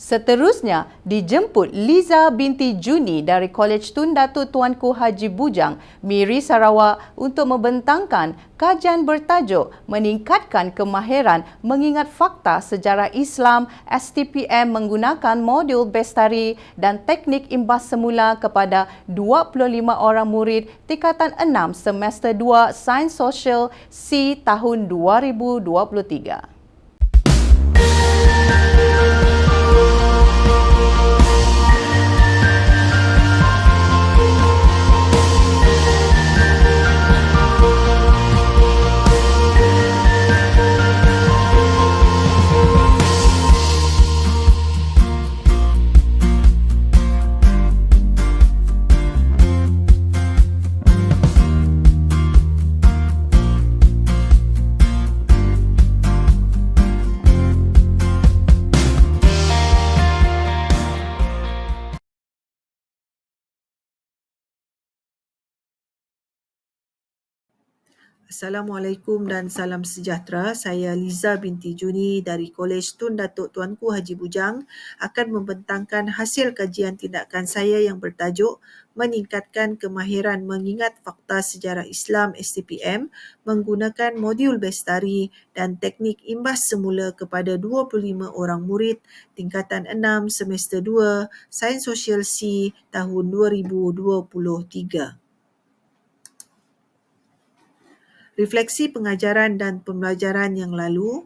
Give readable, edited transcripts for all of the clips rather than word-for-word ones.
Seterusnya, dijemput Liza binti Juni dari Kolej Tun Datuk Tuanku Haji Bujang, Miri Sarawak untuk membentangkan kajian bertajuk Meningkatkan Kemahiran Mengingat Fakta Sejarah Islam STPM menggunakan modul Bestari dan teknik imbas semula kepada 25 orang murid tingkatan 6 semester 2 Sains Sosial C tahun 2023. Assalamualaikum dan salam sejahtera. Saya Liza binti Juni dari Kolej Tun Datuk Tuanku Haji Bujang akan membentangkan hasil kajian tindakan saya yang bertajuk Meningkatkan Kemahiran Mengingat Fakta Sejarah Islam STPM menggunakan modul Bestari dan teknik imbas semula kepada 25 orang murid tingkatan 6 semester 2 Sains Sosial C tahun 2023. Refleksi pengajaran dan pembelajaran yang lalu.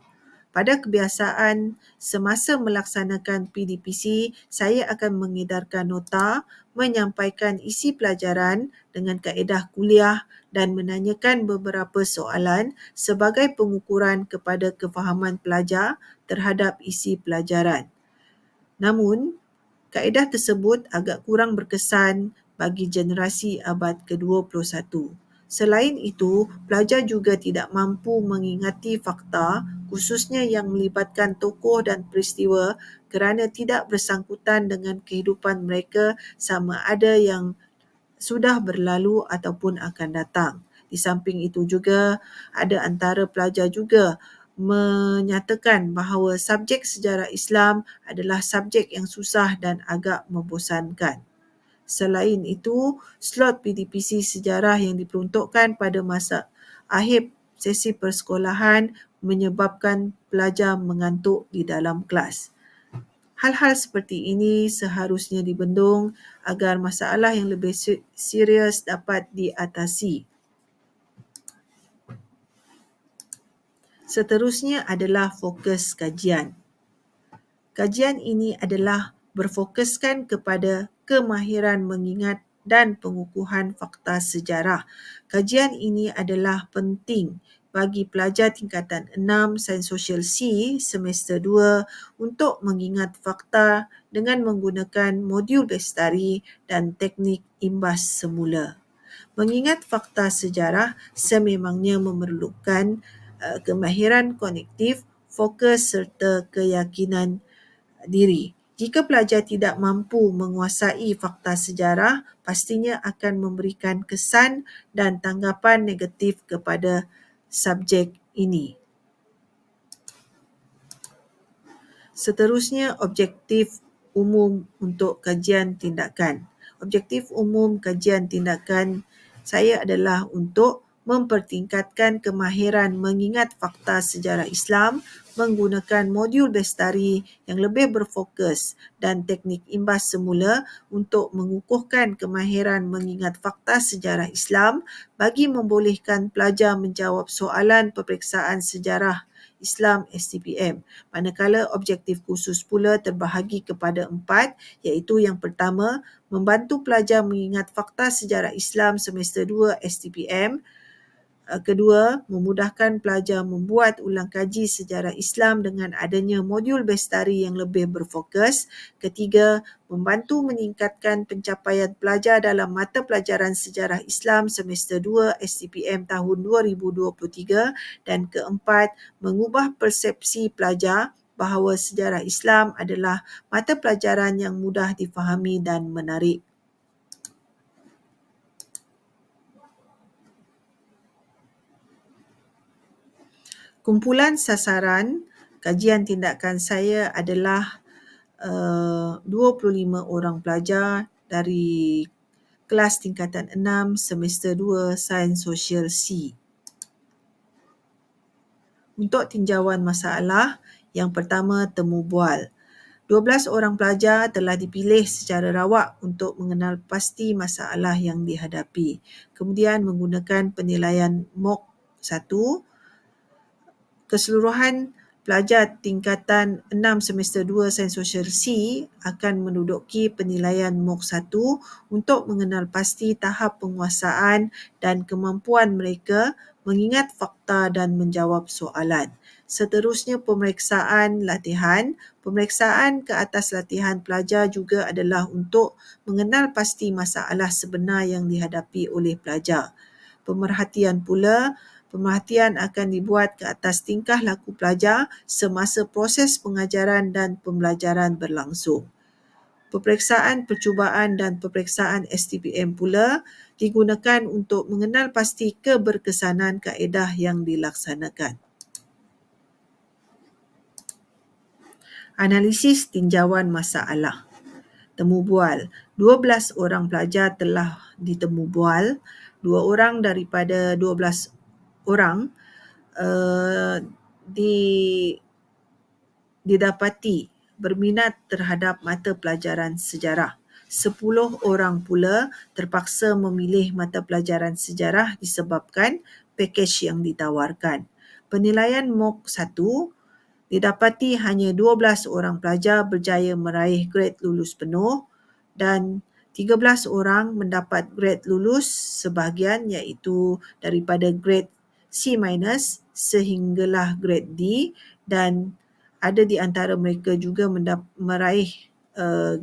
Pada kebiasaan, semasa melaksanakan PDPC, saya akan mengedarkan nota, menyampaikan isi pelajaran dengan kaedah kuliah dan menanyakan beberapa soalan sebagai pengukuran kepada kefahaman pelajar terhadap isi pelajaran. Namun, kaedah tersebut agak kurang berkesan bagi generasi abad ke-21. Selain itu, pelajar juga tidak mampu mengingati fakta, khususnya yang melibatkan tokoh dan peristiwa kerana tidak bersangkutan dengan kehidupan mereka sama ada yang sudah berlalu ataupun akan datang. Di samping itu juga, ada antara pelajar juga menyatakan bahawa subjek sejarah Islam adalah subjek yang susah dan agak membosankan. Selain itu, slot PDPC sejarah yang diperuntukkan pada masa akhir sesi persekolahan menyebabkan pelajar mengantuk di dalam kelas. Hal-hal seperti ini seharusnya dibendung agar masalah yang lebih serius dapat diatasi. Seterusnya adalah fokus kajian. Kajian ini adalah berfokuskan kepada kemahiran mengingat dan pengukuhan fakta sejarah. Kajian ini adalah penting bagi pelajar tingkatan 6 Sains Sosial C semester 2 untuk mengingat fakta dengan menggunakan modul Bestari dan teknik imbas semula. Mengingat fakta sejarah sememangnya memerlukan kemahiran kognitif, fokus serta keyakinan diri. Jika pelajar tidak mampu menguasai fakta sejarah, pastinya akan memberikan kesan dan tanggapan negatif kepada subjek ini. Seterusnya, objektif umum untuk kajian tindakan. Objektif umum kajian tindakan saya adalah untuk mempertingkatkan kemahiran mengingat fakta sejarah Islam menggunakan modul Bestari yang lebih berfokus dan teknik imbas semula untuk mengukuhkan kemahiran mengingat fakta sejarah Islam bagi membolehkan pelajar menjawab soalan peperiksaan sejarah Islam STPM. Manakala objektif khusus pula terbahagi kepada 4, iaitu yang pertama, membantu pelajar mengingat fakta sejarah Islam semester 2 STPM. Kedua, memudahkan pelajar membuat ulang kaji sejarah Islam dengan adanya modul Bestari yang lebih berfokus. Ketiga, membantu meningkatkan pencapaian pelajar dalam mata pelajaran sejarah Islam semester 2 STPM tahun 2023. Dan keempat, mengubah persepsi pelajar bahawa sejarah Islam adalah mata pelajaran yang mudah difahami dan menarik. Kumpulan sasaran kajian tindakan saya adalah 25 orang pelajar dari kelas tingkatan 6 semester 2 Sains Sosial C. Untuk tinjauan masalah, yang pertama temu bual. 12 orang pelajar telah dipilih secara rawak untuk mengenal pasti masalah yang dihadapi. Kemudian menggunakan penilaian MOOC 1, keseluruhan pelajar tingkatan 6 semester 2 Sains Sosial C akan menduduki penilaian MOOC 1 untuk mengenal pasti tahap penguasaan dan kemampuan mereka mengingat fakta dan menjawab soalan. Seterusnya pemeriksaan latihan. Pemeriksaan ke atas latihan pelajar juga adalah untuk mengenal pasti masalah sebenar yang dihadapi oleh pelajar. Pemerhatian akan dibuat ke atas tingkah laku pelajar semasa proses pengajaran dan pembelajaran berlangsung. Peperiksaan percubaan dan peperiksaan STPM pula digunakan untuk mengenal pasti keberkesanan kaedah yang dilaksanakan. Analisis tinjauan masalah. Temu bual. 12 orang pelajar telah ditemu bual. 2 orang daripada 12 orang didapati berminat terhadap mata pelajaran sejarah. 10 orang pula terpaksa memilih mata pelajaran sejarah disebabkan pakej yang ditawarkan. Penilaian MOOC 1 didapati hanya 12 orang pelajar berjaya meraih grade lulus penuh dan 13 orang mendapat grade lulus sebahagian iaitu daripada grade C- sehinggalah grade D dan ada di antara mereka juga meraih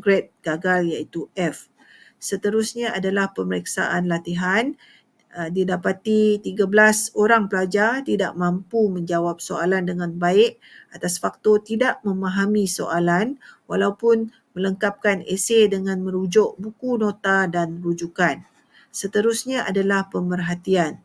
grade gagal iaitu F. Seterusnya adalah pemeriksaan latihan. Didapati 13 orang pelajar tidak mampu menjawab soalan dengan baik atas faktor tidak memahami soalan walaupun melengkapkan esei dengan merujuk buku nota dan rujukan. Seterusnya adalah pemerhatian.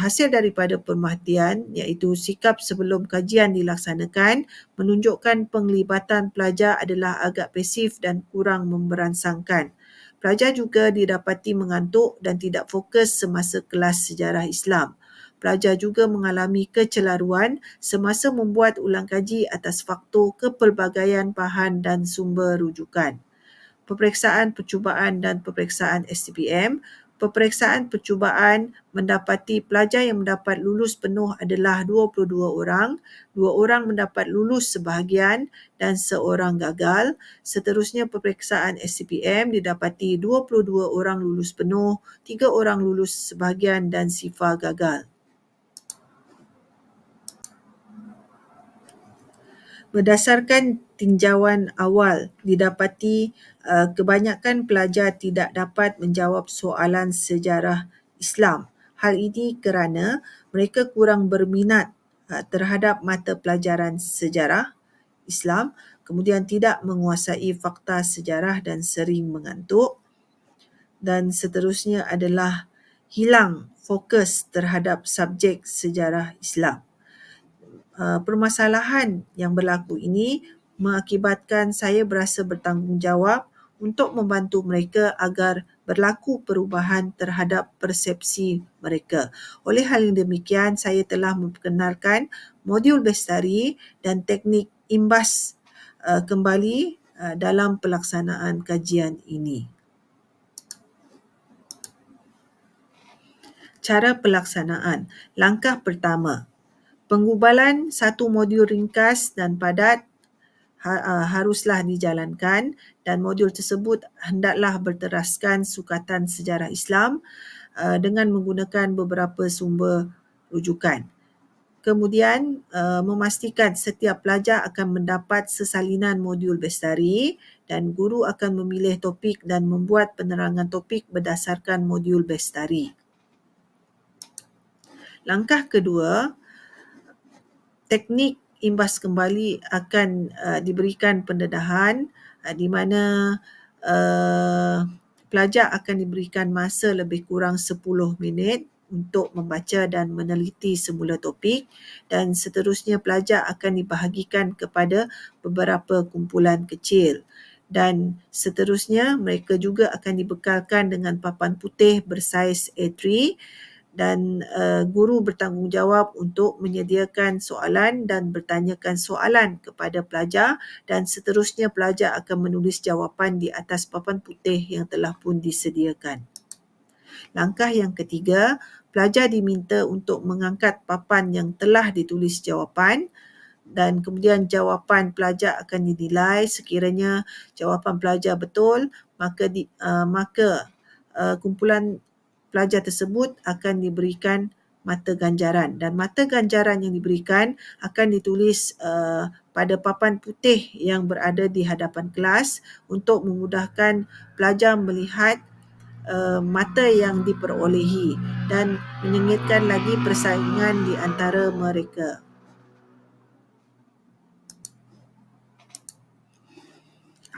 Hasil daripada pemerhatian iaitu sikap sebelum kajian dilaksanakan menunjukkan penglibatan pelajar adalah agak pasif dan kurang memberansangkan. Pelajar juga didapati mengantuk dan tidak fokus semasa kelas sejarah Islam. Pelajar juga mengalami kecelaruan semasa membuat ulang kaji atas faktor kepelbagaian bahan dan sumber rujukan. Peperiksaan percubaan dan peperiksaan STPM. Peperiksaan percubaan mendapati pelajar yang mendapat lulus penuh adalah 22 orang, 2 orang mendapat lulus sebahagian dan 1 orang gagal. Seterusnya peperiksaan STPM didapati 22 orang lulus penuh, 3 orang lulus sebahagian dan sifar gagal. Berdasarkan tinjauan awal, didapati kebanyakan pelajar tidak dapat menjawab soalan sejarah Islam. Hal ini kerana mereka kurang berminat terhadap mata pelajaran sejarah Islam, kemudian tidak menguasai fakta sejarah dan sering mengantuk. Dan seterusnya adalah hilang fokus terhadap subjek sejarah Islam. Permasalahan yang berlaku ini mengakibatkan saya berasa bertanggungjawab untuk membantu mereka agar berlaku perubahan terhadap persepsi mereka. Oleh hal yang demikian, saya telah memperkenalkan modul bestari dan teknik imbas kembali dalam pelaksanaan kajian ini. Cara pelaksanaan. Langkah pertama, penggubalan satu modul ringkas dan padat haruslah dijalankan dan modul tersebut hendaklah berteraskan sukatan sejarah Islam dengan menggunakan beberapa sumber rujukan. Kemudian memastikan setiap pelajar akan mendapat sesalinan modul bestari dan guru akan memilih topik dan membuat penerangan topik berdasarkan modul bestari. Langkah kedua, teknik imbas kembali akan diberikan pendedahan di mana pelajar akan diberikan masa lebih kurang 10 minit untuk membaca dan meneliti semula topik, dan seterusnya pelajar akan dibahagikan kepada beberapa kumpulan kecil. Dan seterusnya mereka juga akan dibekalkan dengan papan putih bersaiz A3, dan guru bertanggungjawab untuk menyediakan soalan dan bertanyakan soalan kepada pelajar, dan seterusnya pelajar akan menulis jawapan di atas papan putih yang telah pun disediakan. Langkah yang ketiga, pelajar diminta untuk mengangkat papan yang telah ditulis jawapan, dan kemudian jawapan pelajar akan dinilai. Sekiranya jawapan pelajar betul, maka kumpulan pelajar tersebut akan diberikan mata ganjaran, dan mata ganjaran yang diberikan akan ditulis pada papan putih yang berada di hadapan kelas untuk memudahkan pelajar melihat mata yang diperolehi dan menyengitkan lagi persaingan di antara mereka.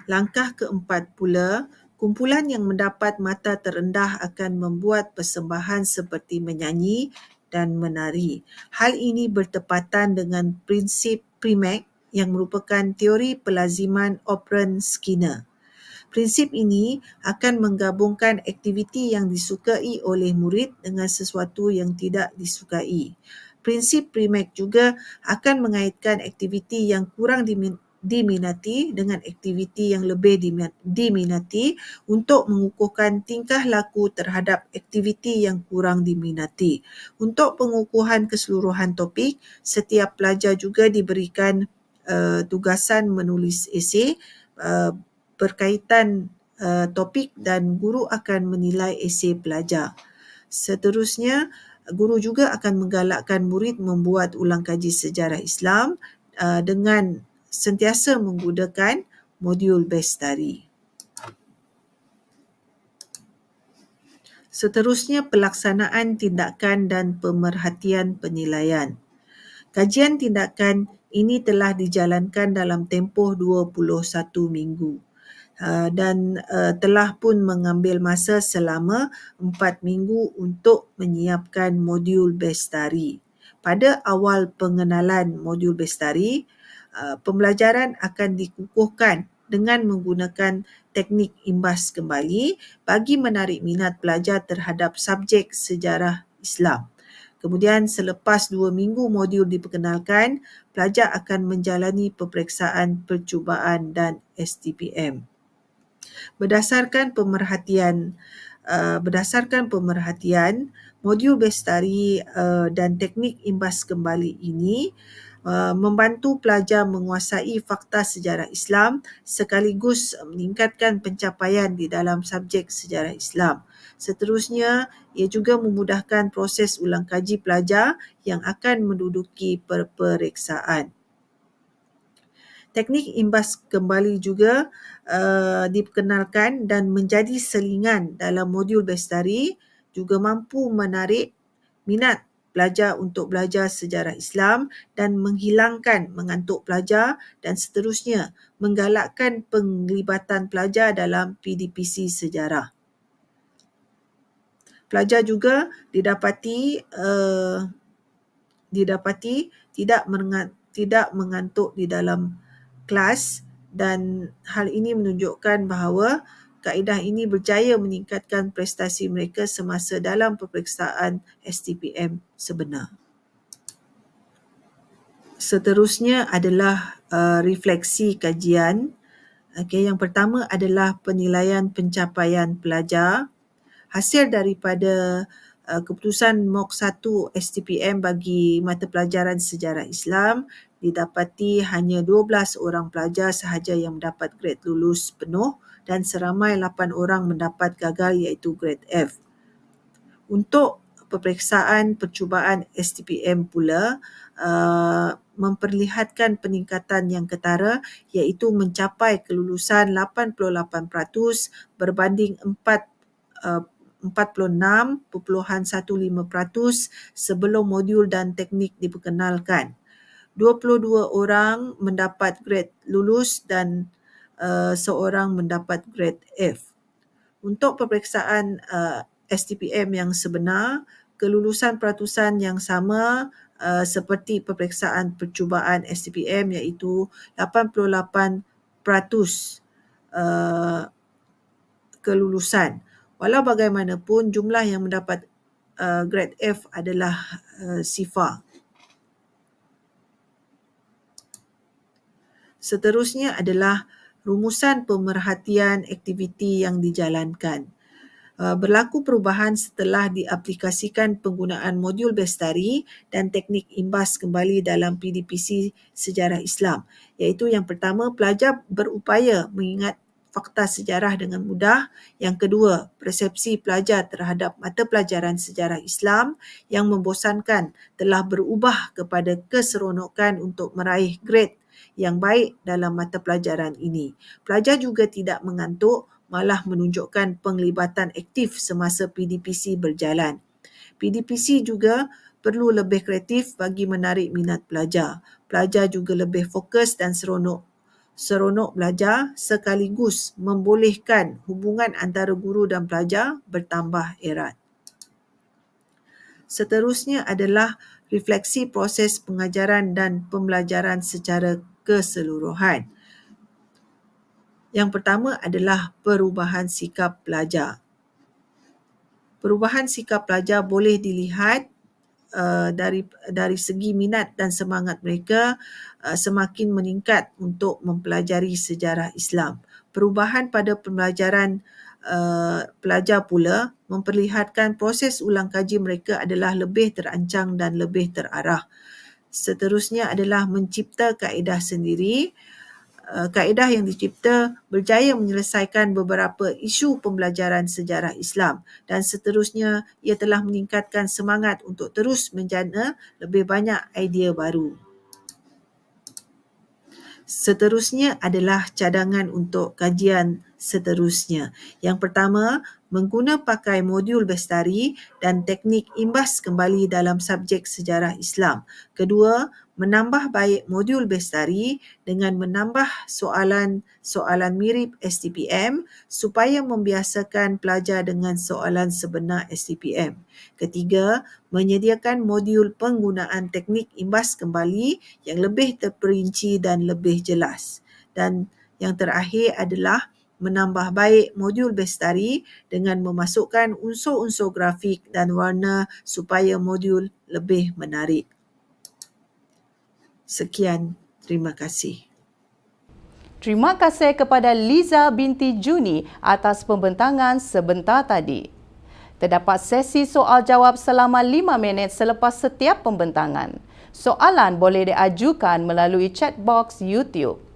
Langkah keempat pula, kumpulan yang mendapat mata terendah akan membuat persembahan seperti menyanyi dan menari. Hal ini bertepatan dengan prinsip Primack yang merupakan teori pelaziman operan Skinner. Prinsip ini akan menggabungkan aktiviti yang disukai oleh murid dengan sesuatu yang tidak disukai. Prinsip Primack juga akan mengaitkan aktiviti yang kurang diminati dengan aktiviti yang lebih diminati untuk mengukuhkan tingkah laku terhadap aktiviti yang kurang diminati. Untuk pengukuhan keseluruhan topik, setiap pelajar juga diberikan tugasan menulis esei berkaitan topik, dan guru akan menilai esei pelajar. Seterusnya, guru juga akan menggalakkan murid membuat ulang kaji sejarah Islam dengan sentiasa menggunakan modul Bestari. Seterusnya, pelaksanaan tindakan dan pemerhatian penilaian. Kajian tindakan ini telah dijalankan dalam tempoh 21 minggu. Dan telah pun mengambil masa selama 4 minggu untuk menyiapkan modul Bestari. Pada awal pengenalan modul Bestari, pembelajaran akan dikukuhkan dengan menggunakan teknik imbas kembali bagi menarik minat pelajar terhadap subjek sejarah Islam. Kemudian selepas 2 minggu modul diperkenalkan, pelajar akan menjalani peperiksaan percubaan dan STPM. Berdasarkan pemerhatian, modul Bestari dan teknik imbas kembali ini membantu pelajar menguasai fakta sejarah Islam sekaligus meningkatkan pencapaian di dalam subjek sejarah Islam. Seterusnya, ia juga memudahkan proses ulang kaji pelajar yang akan menduduki peperiksaan. Teknik imbas kembali juga diperkenalkan dan menjadi selingan dalam modul Bestari, juga mampu menarik minat pelajar untuk belajar sejarah Islam dan menghilangkan mengantuk pelajar, dan seterusnya menggalakkan penglibatan pelajar dalam PDPC sejarah. Pelajar juga didapati tidak mengantuk di dalam kelas, dan hal ini menunjukkan bahawa kaedah ini berjaya meningkatkan prestasi mereka semasa dalam peperiksaan STPM sebenar. Seterusnya adalah refleksi kajian. Yang pertama adalah penilaian pencapaian pelajar. Hasil daripada keputusan MOK 1 STPM bagi mata pelajaran sejarah Islam, didapati hanya 12 orang pelajar sahaja yang mendapat grade lulus penuh dan seramai 8 orang mendapat gagal iaitu grade F. Untuk peperiksaan percubaan STPM pula memperlihatkan peningkatan yang ketara iaitu mencapai kelulusan 88% berbanding 46.15% sebelum modul dan teknik diperkenalkan. 22 orang mendapat grade lulus dan seorang mendapat grade F. Untuk peperiksaan STPM yang sebenar, kelulusan peratusan yang sama seperti peperiksaan percubaan STPM iaitu 88% kelulusan. Walau bagaimanapun, jumlah yang mendapat grade F adalah sifar. Seterusnya adalah rumusan pemerhatian aktiviti yang dijalankan. Berlaku perubahan setelah diaplikasikan penggunaan modul bestari dan teknik imbas kembali dalam PDPC Sejarah Islam, iaitu yang pertama, pelajar berupaya mengingat fakta sejarah dengan mudah. Yang kedua, persepsi pelajar terhadap mata pelajaran sejarah Islam yang membosankan telah berubah kepada keseronokan untuk meraih grade yang baik dalam mata pelajaran ini. Pelajar juga tidak mengantuk, malah menunjukkan penglibatan aktif semasa PDPC berjalan. PDPC juga perlu lebih kreatif bagi menarik minat pelajar. Pelajar juga lebih fokus dan seronok belajar sekaligus membolehkan hubungan antara guru dan pelajar bertambah erat. Seterusnya adalah refleksi proses pengajaran dan pembelajaran secara keseluruhan. Yang pertama adalah perubahan sikap pelajar. Perubahan sikap pelajar boleh dilihat dari segi minat dan semangat mereka semakin meningkat untuk mempelajari sejarah Islam. Perubahan pada pembelajaran pelajar pula memperlihatkan proses ulang kaji mereka adalah lebih terancang dan lebih terarah. Seterusnya adalah mencipta kaedah sendiri. Kaedah yang dicipta berjaya menyelesaikan beberapa isu pembelajaran sejarah Islam dan seterusnya ia telah meningkatkan semangat untuk terus menjana lebih banyak idea baru. Seterusnya adalah cadangan untuk kajian seterusnya. Yang pertama, mengguna pakai modul bestari dan teknik imbas kembali dalam subjek sejarah Islam. Kedua, menambah baik modul bestari dengan menambah soalan mirip STPM supaya membiasakan pelajar dengan soalan sebenar STPM. Ketiga, menyediakan modul penggunaan teknik imbas kembali yang lebih terperinci dan lebih jelas. Dan yang terakhir adalah menambah baik modul bestari dengan memasukkan unsur-unsur grafik dan warna supaya modul lebih menarik. Sekian, terima kasih. Terima kasih kepada Liza binti Juni atas pembentangan sebentar tadi. Terdapat sesi soal jawab selama 5 minit selepas setiap pembentangan. Soalan boleh diajukan melalui chat box YouTube.